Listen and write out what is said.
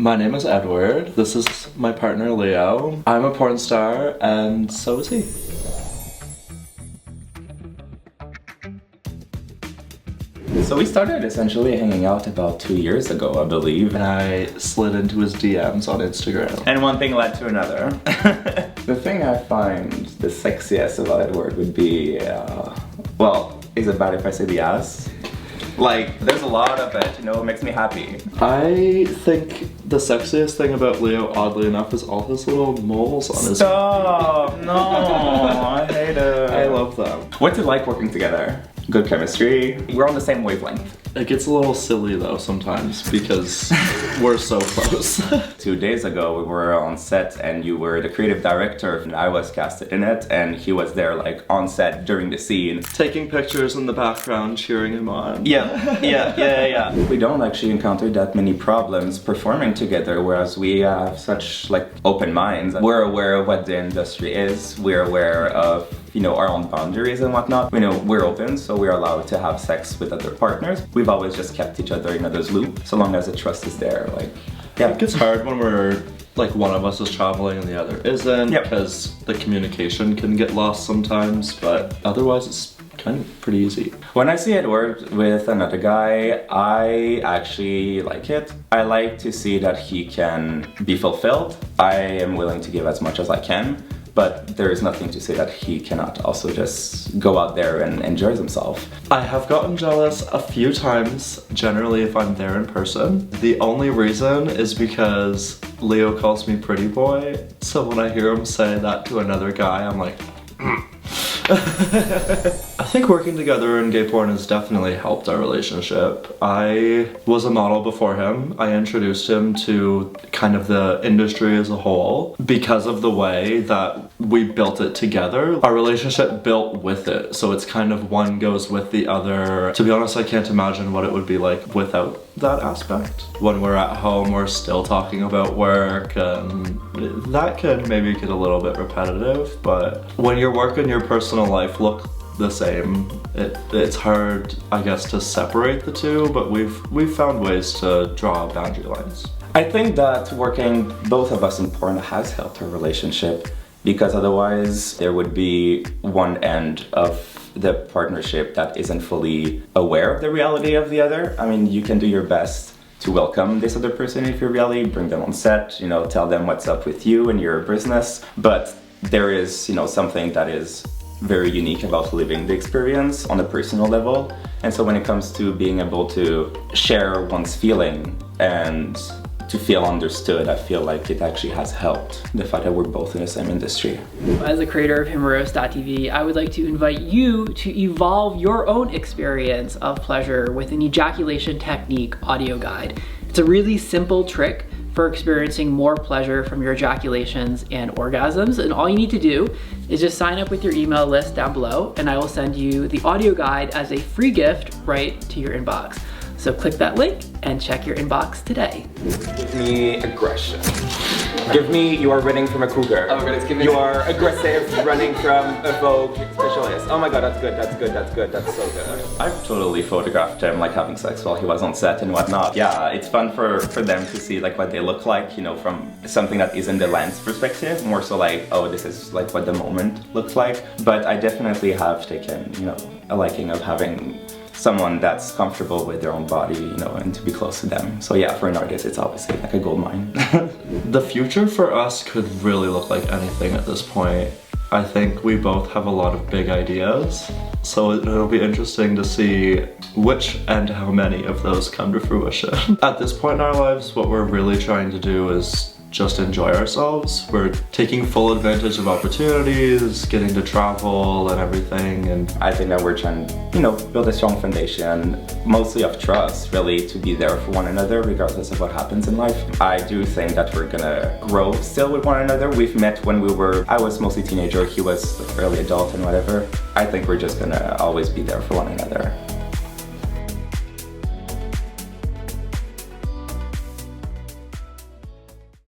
My name is Edward. This is my partner Leo. I'm a porn star and so is he. So we started essentially hanging out about 2 years ago, I believe. And I slid into his DMs on Instagram. And one thing led to another. The thing I find the sexiest about Edward would be, well, is it bad if I say the ass? Like, there's a lot of it, you know, it makes me happy. I think the sexiest thing about Leo, oddly enough, is all his little moles on his Stop! No, I hate it. I love them. What's it like working together? Good chemistry. We're on the same wavelength. It gets a little silly though sometimes because we're so close. 2 days ago we were on set and you were the creative director and I was casted in it and he was there like on set during the scene. Taking pictures in the background, cheering him on. Yeah. We don't actually encounter that many problems performing together, whereas we have such like open minds. We're aware of what the industry is, we're aware of, you know, our own boundaries and whatnot. You know, we're open, so we're allowed to have sex with other partners. We've always just kept each other in other's loop, so long as the trust is there, like, yeah. It gets hard when we're, like, one of us is traveling and the other isn't, because the communication can get lost sometimes, but otherwise it's kind of pretty easy. When I see Edward with another guy, I actually like it. I like to see that he can be fulfilled. I am willing to give as much as I can. But there is nothing to say that he cannot also just go out there and enjoy himself. I have gotten jealous a few times, generally if I'm there in person. The only reason is because Leo calls me pretty boy, so when I hear him say that to another guy, I'm like, I think working together in gay porn has definitely helped our relationship. I was a model before him. I introduced him to kind of the industry as a whole because of the way that we built it together. Our relationship built with it, so it's kind of one goes with the other. To be honest, I can't imagine what it would be like without that aspect. When we're at home, we're still talking about work, and that can maybe get a little bit repetitive, but when your work and your personal life look the same, it's hard, I guess, to separate the two, but we've found ways to draw boundary lines. I think that working both of us in porn has helped our relationship, because otherwise there would be one end of the partnership that isn't fully aware of the reality of the other. I mean, you can do your best to welcome this other person if you really bring them on set, you know, tell them what's up with you and your business, but there is, you know, something that is very unique about living the experience on a personal level. And so when it comes to being able to share one's feeling and to feel understood, I feel like it actually has helped, the fact that we're both in the same industry. As a creator of Himeros.tv, I would like to invite you to evolve your own experience of pleasure with an ejaculation technique audio guide. It's a really simple trick for experiencing more pleasure from your ejaculations and orgasms, and all you need to do is just sign up with your email list down below and I will send you the audio guide as a free gift right to your inbox. So click that link and check your inbox today. Give me aggression. Give me you are running from a cougar. Oh my god, it's giving You are aggressive running from a Vogue specialist. Oh my god, that's good, that's good, that's good, that's so good. I've totally photographed him like having sex while he was on set and whatnot. Yeah, it's fun for them to see like what they look like, you know, from something that isn't the lens perspective, more so like, oh, this is like what the moment looks like. But I definitely have taken, you know, a liking of having someone that's comfortable with their own body, you know, and to be close to them. So yeah, for an artist, it's obviously like a gold mine. The future for us could really look like anything at this point. I think we both have a lot of big ideas, so it'll be interesting to see which and how many of those come to fruition. At this point in our lives, what we're really trying to do is just enjoy ourselves. We're taking full advantage of opportunities, getting to travel and everything, and I think that we're trying to, you know, build a strong foundation, mostly of trust, really, to be there for one another regardless of what happens in life. I do think that we're gonna grow still with one another. We've met when I was mostly teenager, he was early adult and whatever. I think we're just gonna always be there for one another.